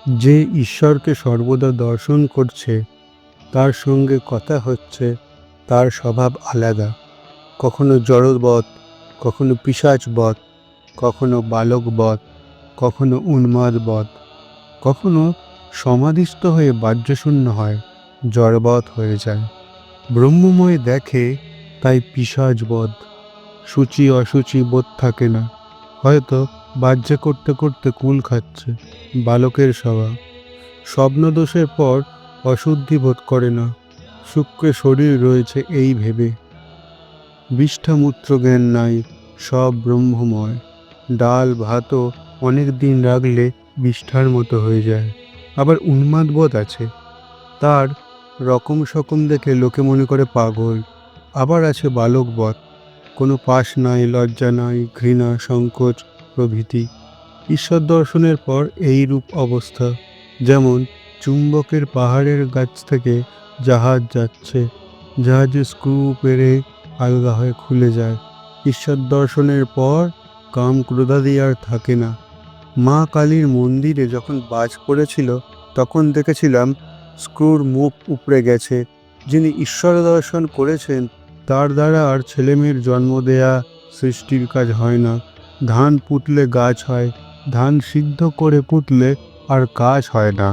যে ঈশ্বরকে সর্বদা দর্শন করছে তার সঙ্গে কথা হচ্ছে, তার স্বভাব আলাদা। কখনো জড়বৎ, কখনো পিশাচবৎ, কখনো বালকবৎ, কখনো উন্মাদবৎ, কখনো সমাধিস্থ হয়ে বাহ্যশূন্য হয়, জড়বৎ হয়ে যায়। ব্রহ্মময় দেখে, তাই পিশাচবৎ। সূচি অসুচি বোধ থাকে না, হয়তো বাহ্যে করতে করতে কুল খাচ্ছে, বালকের স্বভাব। স্বপ্নদোষের পর অশুদ্ধি বোধ করে না, শুক্রে শরীর রয়েছে এই ভেবে। বিষ্ঠামূত্র জ্ঞান নাই, সব ব্রহ্মময়। ডাল ভাতও অনেক দিন রাখলে বিষ্ঠার মতো হয়ে যায়। আবার উন্মাদবোধ আছে, তার রকম সকম দেখে লোকে মনে করে পাগল। আবার আছে বালকবৎ, কোনো পাশ নাই, লজ্জা নাই, ঘৃণা সংকোচ প্রভৃতি। ঈশ্বর দর্শনের পর এই রূপ অবস্থা। যেমন চুম্বকের পাহাড়ের গাছ থেকে জাহাজ যাচ্ছে, জাহাজে স্ক্রু পেরে আলগা হয়ে খুলে যায়। ঈশ্বর দর্শনের পর কাম ক্রোধাদি আর থাকে না। মা কালীর মন্দিরে যখন বাজ পড়েছিল তখন দেখেছিলাম স্ক্রুর মুখ উপড়ে গেছে। যিনি ঈশ্বর দর্শন করেছেন তার দ্বারা আর ছেলেমেয়ের জন্ম দেয়া সৃষ্টির কাজ হয় না। ধান পুঁতলে গাছ হয়, ধান সিদ্ধ করে পুঁতলে আর কাজ হয় না।